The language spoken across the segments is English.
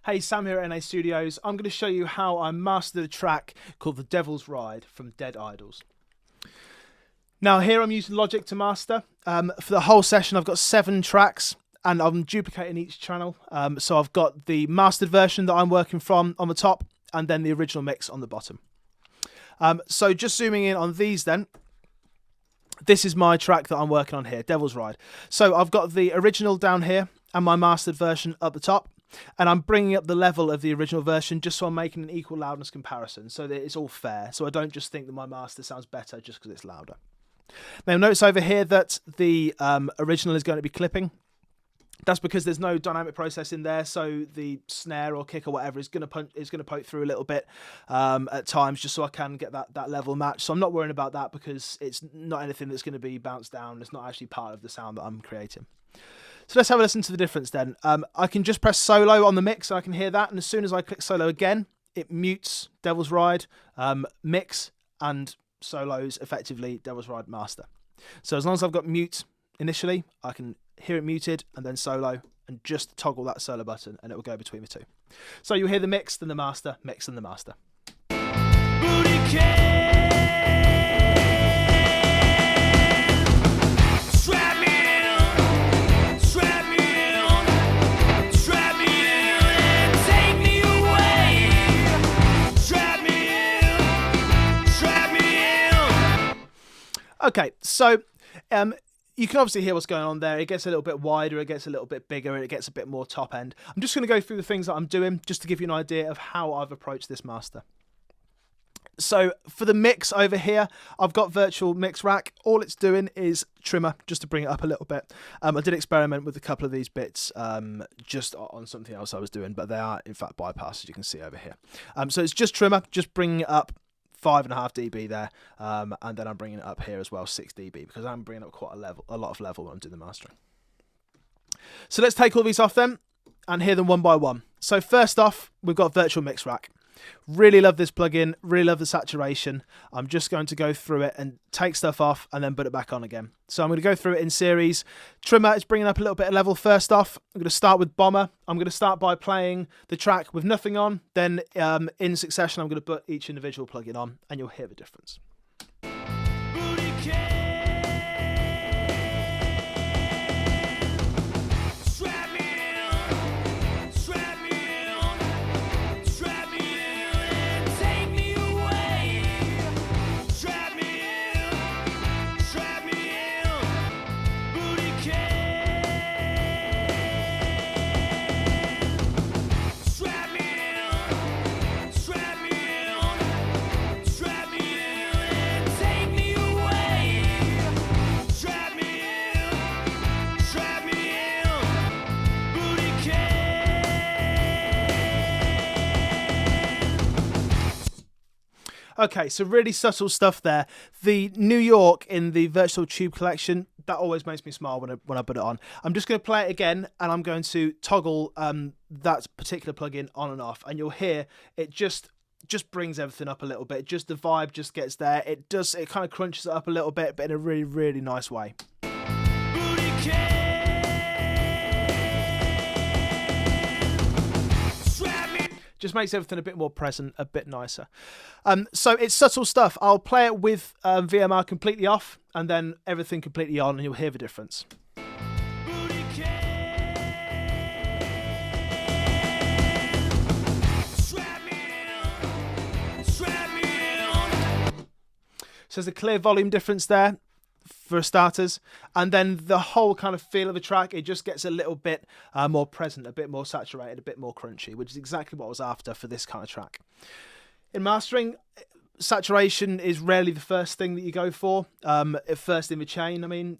Hey, Sam here at NA Studios. I'm going to show you how I mastered a track called The Devil's Ride from Dead Idols. Now here I'm using Logic to master. For the whole session I've got 7 tracks and I'm duplicating each channel. So I've got the mastered version that I'm working from on the top and then the original mix on the bottom. So just zooming in on these then. This is my track that I'm working on here, Devil's Ride. So I've got the original down here and my mastered version up the top. And I'm bringing up the level of the original version just so I'm making an equal loudness comparison so that it's all fair. So I don't just think that my master sounds better just because it's louder. Now notice over here that the original is going to be clipping. That's because there's no dynamic process in there, so the snare or kick or whatever is going to poke through a little bit at times, just so I can get that level match. So I'm not worrying about that because it's not anything that's going to be bounced down. It's not actually part of the sound that I'm creating. So let's have a listen to the difference then. I can just press solo on the mix and I can hear that, and as soon as I click solo again, it mutes Devil's Ride, mix, and solos effectively Devil's Ride master. So as long as I've got mute initially, I can hear it muted and then solo and just toggle that solo button and it will go between the two. So you'll hear the mix, then the master, mix, and the master. Okay, so you can obviously hear what's going on there. It gets a little bit wider, it gets a little bit bigger, it gets a bit more top end. I'm just going to go through the things that I'm doing just to give you an idea of how I've approached this master. So for the mix over here, I've got Virtual Mix Rack. All it's doing is trimmer, just to bring it up a little bit. I did experiment with a couple of these bits just on something else I was doing, but they are in fact bypassed, as you can see over here. So it's just trimmer, just bringing it up 5.5 dB there, and then I'm bringing it up here as well, 6 dB, because I'm bringing up quite a lot of level when I'm doing the mastering. So let's take all these off then and hear them one by one. So first off, we've got Virtual Mix Rack. Really love this plugin, really love the saturation. I'm just going to go through it and take stuff off and then put it back on again. So I'm going to go through it in series. Trimmer is bringing up a little bit of level first off. I'm going to start with Bomber. I'm going to start by playing the track with nothing on. Then in succession, I'm going to put each individual plugin on and you'll hear the difference. Okay, so really subtle stuff there. The New York in the Virtual Tube collection, that always makes me smile when I put it on. I'm just going to play it again, and I'm going to toggle that particular plugin on and off, and you'll hear it just brings everything up a little bit. Just the vibe just gets there. It kind of crunches it up a little bit, but in a really, really nice way. Just makes everything a bit more present, a bit nicer. So it's subtle stuff. I'll play it with VMR completely off and then everything completely on and you'll hear the difference. So there's a clear volume difference there for starters, and then the whole kind of feel of the track, it just gets a little bit more present, a bit more saturated, a bit more crunchy, which is exactly what I was after for this kind of track. In mastering, saturation is rarely the first thing that you go for, first in the chain, I mean,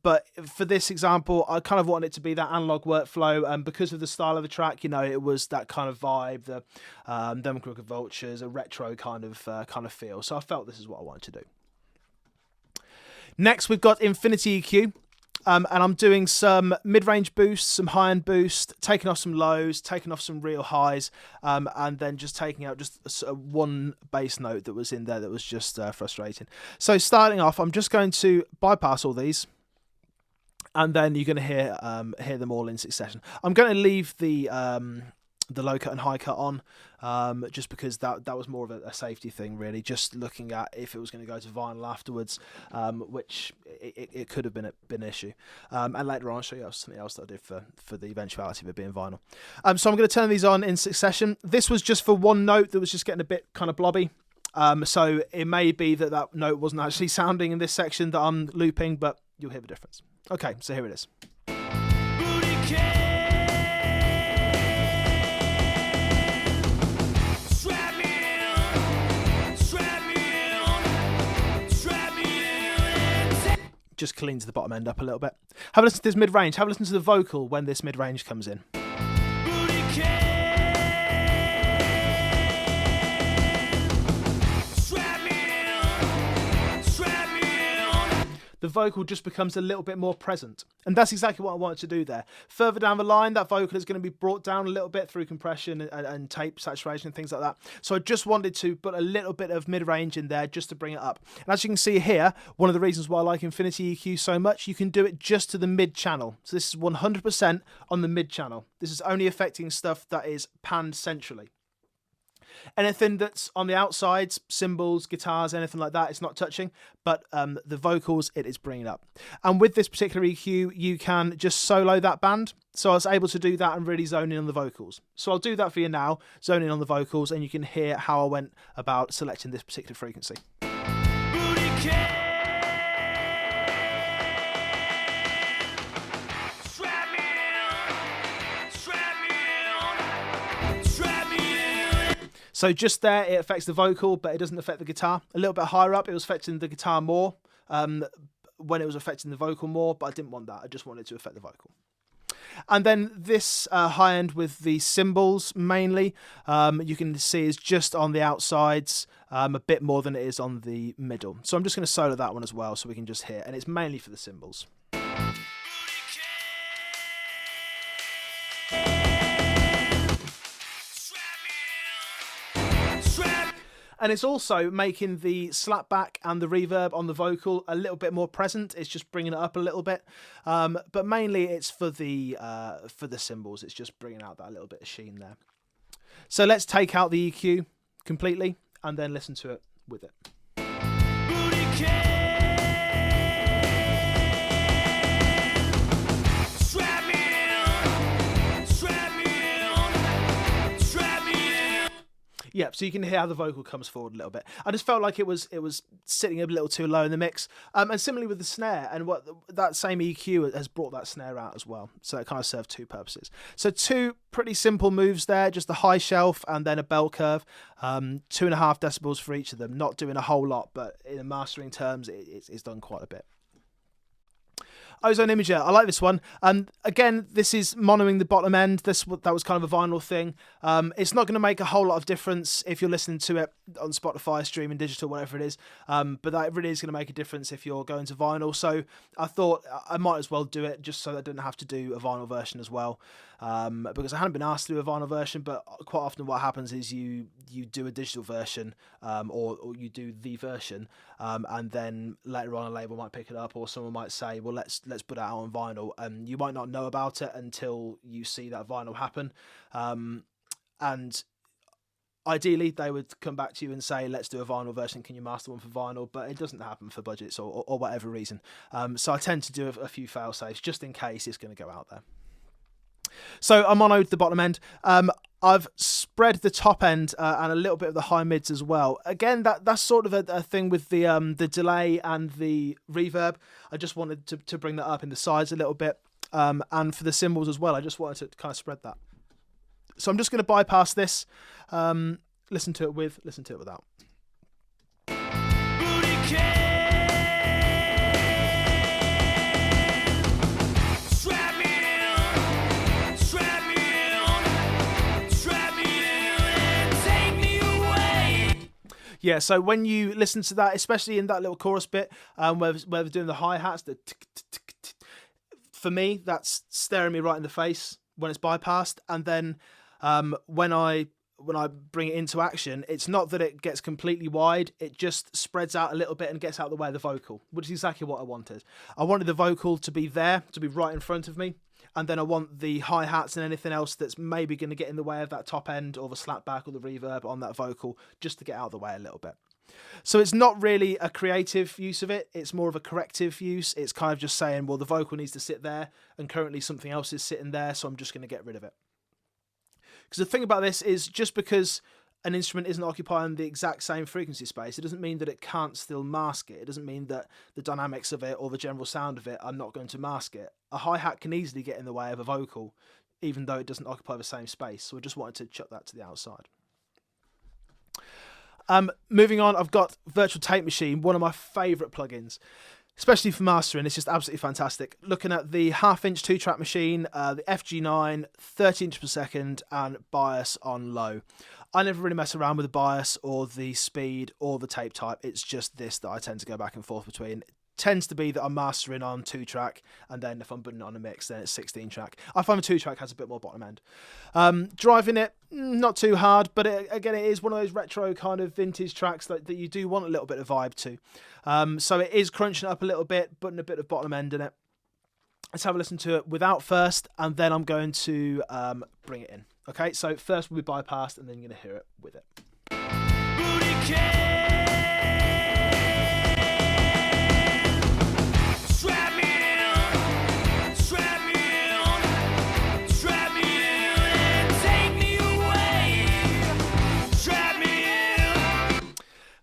but for this example, I kind of wanted it to be that analog workflow, and because of the style of the track, you know, it was that kind of vibe, the Them Crooked Vultures, a retro kind of feel, so I felt this is what I wanted to do. Next, we've got Infinity EQ, and I'm doing some mid-range boosts, some high-end boost, taking off some lows, taking off some real highs, and then just taking out just one bass note that was in there that was just frustrating. So starting off, I'm just going to bypass all these, and then you're going to hear them all in succession. I'm going to leave the the low cut and high cut on, just because that was more of a safety thing, really, just looking at if it was going to go to vinyl afterwards, which it could have been an issue. And later on I'll show you something else that I did for the eventuality of it being vinyl. So I'm going to turn these on in succession. This was just for one note that was just getting a bit kind of blobby. So it may be that note wasn't actually sounding in this section that I'm looping, but you'll hear the difference. Okay, so here it is. Just cleans the bottom end up a little bit. Have a listen to this mid-range. Have a listen to the vocal when this mid-range comes in. The vocal just becomes a little bit more present. And that's exactly what I wanted to do there. Further down the line, that vocal is going to be brought down a little bit through compression and tape saturation and things like that. So I just wanted to put a little bit of mid-range in there just to bring it up. And as you can see here, one of the reasons why I like Infinity EQ so much, you can do it just to the mid-channel. So this is 100% on the mid-channel. This is only affecting stuff that is panned centrally. Anything that's on the outsides, cymbals, guitars, anything like that, it's not touching, but the vocals, it is bringing up. And with this particular EQ, you can just solo that band. So I was able to do that and really zone in on the vocals. So I'll do that for you now, zone in on the vocals, and you can hear how I went about selecting this particular frequency. So just there, it affects the vocal, but it doesn't affect the guitar. A little bit higher up, it was affecting the guitar more when it was affecting the vocal more, but I didn't want that. I just wanted to affect the vocal. And then this high end with the cymbals mainly, you can see is just on the outsides a bit more than it is on the middle. So I'm just going to solo that one as well so we can just hear, and it's mainly for the cymbals. And it's also making the slapback and the reverb on the vocal a little bit more present. It's just bringing it up a little bit, but mainly it's for the cymbals. It's just bringing out that little bit of sheen there. So let's take out the EQ completely and then listen to it with it. Yeah, so you can hear how the vocal comes forward a little bit. I just felt like it was sitting a little too low in the mix. And similarly with the snare, and what that same EQ has brought that snare out as well. So it kind of served two purposes. So two pretty simple moves there, just a high shelf and then a bell curve. 2.5 decibels for each of them. Not doing a whole lot, but in mastering terms, it's done quite a bit. Ozone Imager, I like this one. Again, this is monoing the bottom end. That was kind of a vinyl thing. It's not going to make a whole lot of difference if you're listening to it on Spotify, streaming, digital, whatever it is. But that really is going to make a difference if you're going to vinyl. So I thought I might as well do it just so I didn't have to do a vinyl version as well. Because I hadn't been asked to do a vinyl version, but quite often what happens is you do a digital version or you do the version, and then later on a label might pick it up, or someone might say, well, let's put it out on vinyl, and you might not know about it until you see that vinyl happen. And ideally they would come back to you and say, let's do a vinyl version, can you master one for vinyl? But it doesn't happen for budgets or whatever reason. So I tend to do a few fail safes just in case it's going to go out there. So I monoed the bottom end. I've spread the top end and a little bit of the high mids as well. Again, that's sort of a thing with the delay and the reverb. I just wanted to bring that up in the sides a little bit. And for the cymbals as well, I just wanted to kind of spread that. So I'm just going to bypass this. Listen to it with, listen to it without. Yeah, so when you listen to that, especially in that little chorus bit, where they're doing the hi-hats, the tick, tick, tick, tick, for me, that's staring me right in the face when it's bypassed. And then when I bring it into action, it's not that it gets completely wide, it just spreads out a little bit and gets out of the way of the vocal, which is exactly what I wanted. I wanted the vocal to be there, to be right in front of me, and then I want the hi-hats and anything else that's maybe going to get in the way of that top end or the slapback or the reverb on that vocal, just to get out of the way a little bit. So it's not really a creative use of it, it's more of a corrective use. It's kind of just saying, well, the vocal needs to sit there, and currently something else is sitting there, so I'm just going to get rid of it. Because the thing about this is, just because an instrument isn't occupying the exact same frequency space, it doesn't mean that it can't still mask it. It doesn't mean that the dynamics of it or the general sound of it are not going to mask it. A hi-hat can easily get in the way of a vocal, even though it doesn't occupy the same space. So I just wanted to chuck that to the outside. Moving on, I've got Virtual Tape Machine, one of my favourite plugins, especially for mastering. It's just absolutely fantastic. Looking at the half-inch 2-track machine, the FG9, 30 inches per second, and bias on low. I never really mess around with the bias or the speed or the tape type. It's just this that I tend to go back and forth between. It tends to be that I'm mastering on 2-track, and then if I'm putting it on a mix, then it's 16-track. I find the 2-track has a bit more bottom end. Driving it, not too hard, but again, it is one of those retro kind of vintage tracks that you do want a little bit of vibe to. So it is crunching it up a little bit, putting a bit of bottom end in it. Let's have a listen to it without first, and then I'm going to bring it in. Okay, so first will be bypassed, and then you're going to hear it with it.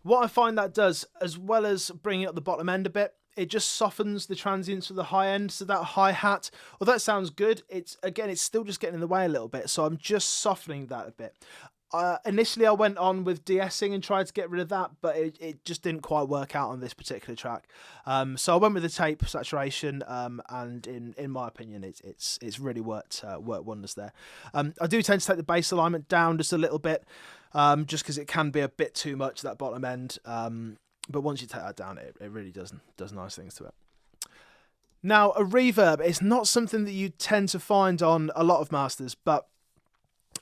What I find that does, as well as bringing up the bottom end a bit, it just softens the transients of the high end. So that hi-hat, although that sounds good, it's still just getting in the way a little bit. So I'm just softening that a bit. Initially, I went on with de-essing and tried to get rid of that, but it just didn't quite work out on this particular track. So I went with the tape saturation, and in my opinion, it's really worked wonders there. I do tend to take the bass alignment down just a little bit, just because it can be a bit too much, that bottom end. But once you take that down, it really does nice things to it. Now, a reverb is not something that you tend to find on a lot of masters, but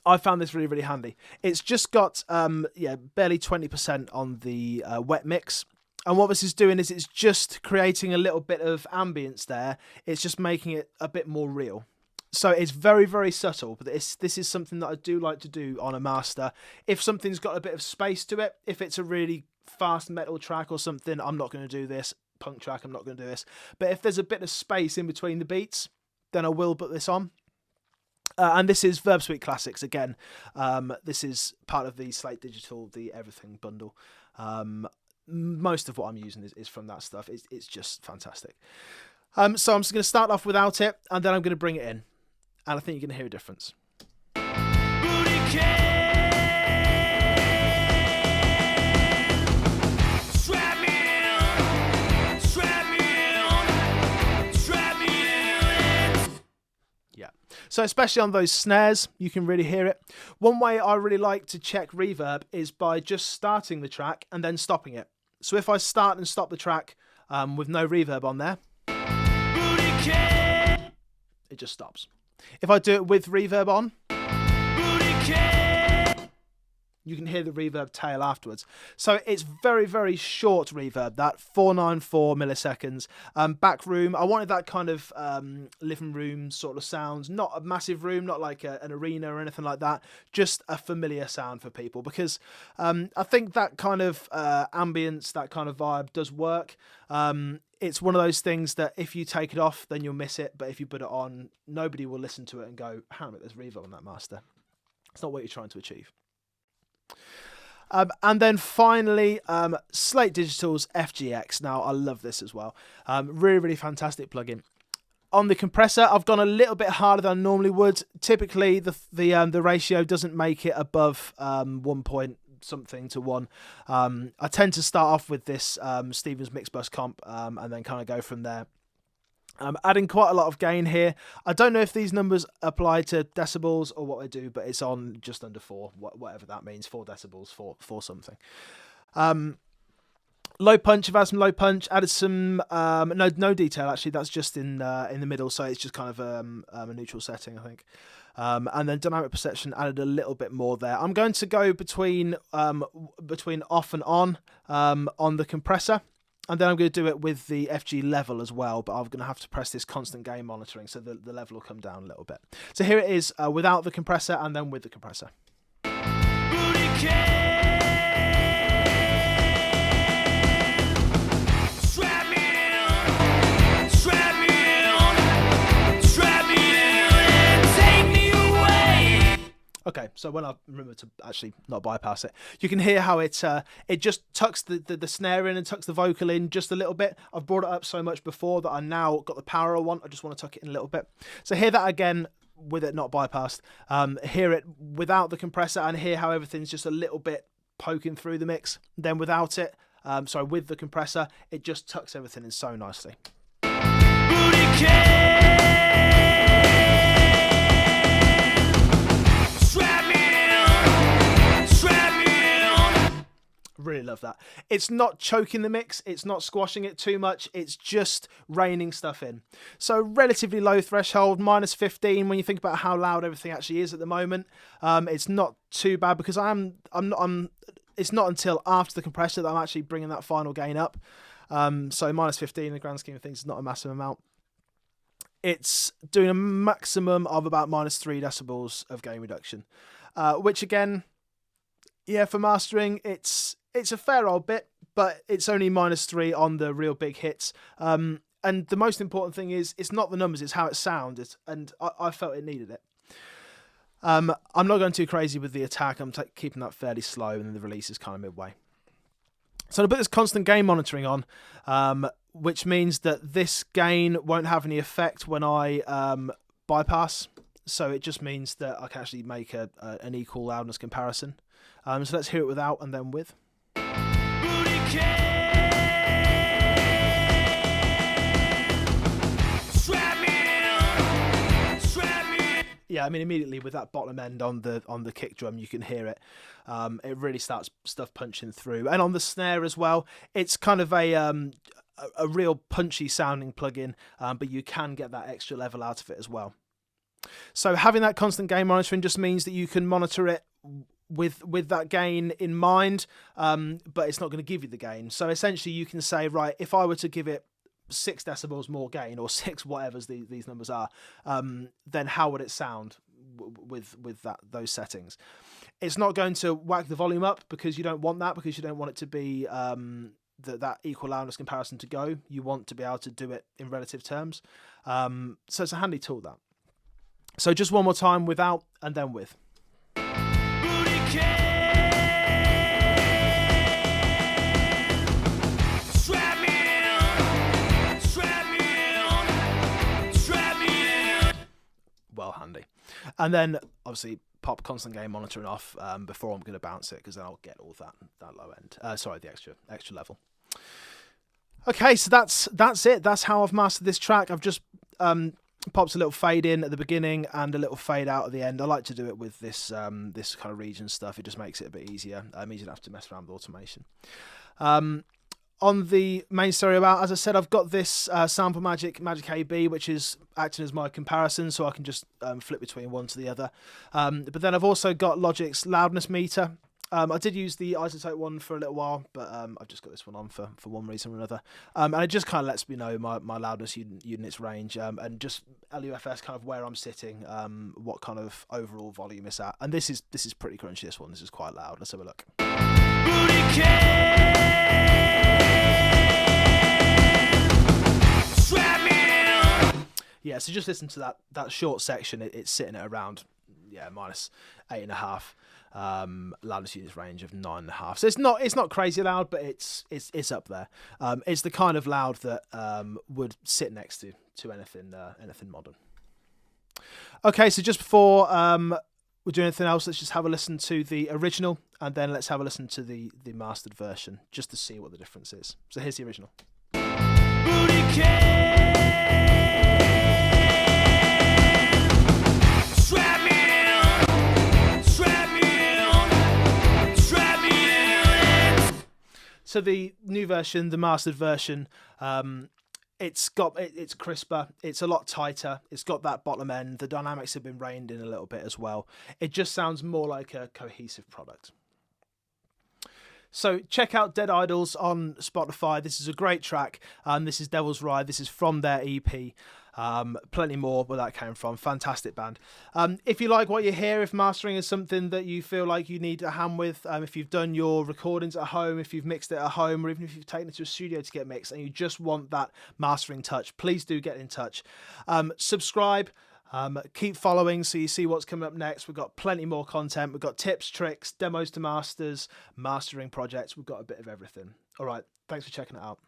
I found this really, really handy. It's just got barely 20% on the wet mix. And what this is doing is it's just creating a little bit of ambience there. It's just making it a bit more real. So it's very, very subtle, but this is something that I do like to do on a master. If something's got a bit of space to it, if it's a really fast metal track or something, I'm not going to do this. Punk track, I'm not going to do this. But if there's a bit of space in between the beats, then I will put this on. And this is Verb Suite Classics again. This is part of the Slate Digital, the Everything bundle. Most of what I'm using is from that stuff. It's just fantastic. So I'm just going to start off without it, and then I'm going to bring it in. And I think you're going to hear a difference. So especially on those snares, you can really hear it. One way I really like to check reverb is by just starting the track and then stopping it. So if I start and stop the track with no reverb on there, it just stops. If I do it with reverb on, you can hear the reverb tail afterwards. So it's very, very short reverb, that 494 milliseconds. Back room, I wanted that kind of living room sort of sound, not a massive room, not like an arena or anything like that, just a familiar sound for people, because I think that kind of ambience, that kind of vibe does work. It's one of those things that if you take it off, then you'll miss it, but if you put it on, nobody will listen to it and go, hang on a minute, there's reverb on that master. It's not what you're trying to achieve. And then finally, Slate Digital's FGX. Now, I love this as well. Really, really fantastic plugin. On the compressor, I've gone a little bit harder than I normally would. Typically, the ratio doesn't make it above 1 point something to 1. I tend to start off with this Stevens Mix Bus comp and then kind of go from there. Adding quite a lot of gain here. I don't know if these numbers apply to decibels or what they do, but it's on just under 4, whatever that means, 4 decibels for something. Low punch, I've added some low punch, added some, no detail actually, that's just in the middle, so it's just kind of a neutral setting, I think. And then dynamic perception, added a little bit more there. I'm going to go between off and on the compressor. and then I'm going to do it with the FG level as well, but I'm going to have to press this constant gain monitoring, so the level will come down a little bit. So here it is without the compressor and then with the compressor. Okay, so when I remember to actually not bypass it, you can hear how it just tucks the snare in and tucks the vocal in just a little bit. I've brought it up so much before that I now got the power I want. I just want to tuck it in a little bit. So hear that again with it not bypassed. Hear it without the compressor and hear how everything's just a little bit poking through the mix. Then without it, with the compressor, it just tucks everything in so nicely. Really love that. It's not choking the mix, it's not squashing it too much, it's just reining stuff in. So relatively low threshold, -15 when you think about how loud everything actually is at the moment. It's not too bad because it's not until after the compressor that I'm actually bringing that final gain up. So -15 in the grand scheme of things is not a massive amount. It's doing a maximum of about -3 decibels of gain reduction, which again, yeah, for mastering, it's a fair old bit, but it's only -3 on the real big hits. And the most important thing is it's not the numbers, it's how it sounds, and I felt it needed it. I'm not going too crazy with the attack. I'm keeping that fairly slow, and then the release is kind of midway. So I put this constant gain monitoring on, which means that this gain won't have any effect when I bypass. So it just means that I can actually make an equal loudness comparison. So let's hear it without and then with. Yeah, I mean immediately with that bottom end on the kick drum, you can hear it. It really starts stuff punching through, and on the snare as well. It's kind of a real punchy sounding plugin, but you can get that extra level out of it as well. So having that constant gain monitoring just means that you can monitor it with that gain in mind, but it's not going to give you the gain. So essentially you can say, right, if I were to give it 6 decibels more gain, or 6 whatever these numbers are, then how would it sound with those settings? It's not going to whack the volume up because you don't want that, because you don't want it to be that equal loudness comparison to go. You want to be able to do it in relative terms. So it's a handy tool, that. So just one more time without and then with. Well handy. And then obviously pop constant gain monitoring off before I'm going to bounce it, because then I'll get all that low end. The extra level. Okay, so that's it. That's how I've mastered this track. I've just pops a little fade in at the beginning and a little fade out at the end. I like to do it with this this kind of region stuff. It just makes it a bit easier. Means you don't have to mess around with automation. On the main stereo out, as I said, I've got this Sample Magic AB, which is acting as my comparison, so I can just flip between one to the other. But then I've also got Logic's loudness meter. I did use the isotope one for a little while, but I've just got this one on for one reason or another. And it just kind of lets me know my loudness units range, and just LUFS kind of where I'm sitting, what kind of overall volume it's at. And this is pretty crunchy, this one. This is quite loud. Let's have a look. Yeah, so just listen to that short section. It's sitting at around -8.5. Loudness units range of 9.5. So it's not crazy loud, but it's up there. It's the kind of loud that would sit next to anything modern. Okay, so just before we do anything else, let's just have a listen to the original, and then let's have a listen to the mastered version, just to see what the difference is. So here's the original. So the new version, the mastered version, it's crisper, it's a lot tighter, it's got that bottom end, the dynamics have been reined in a little bit as well. It just sounds more like a cohesive product. So check out Dead Idols on Spotify. This is a great track. This is Devil's Ride. This is from their EP. Plenty more where that came from. Fantastic band. If you like what you hear, if mastering is something that you feel like you need a hand with, if you've done your recordings at home, if you've mixed it at home, or even if you've taken it to a studio to get mixed and you just want that mastering touch, please do get in touch. Subscribe. Keep following so you see what's coming up next. We've got plenty more content. We've got tips, tricks, demos to masters, mastering projects. We've got a bit of everything. All right. Thanks for checking it out.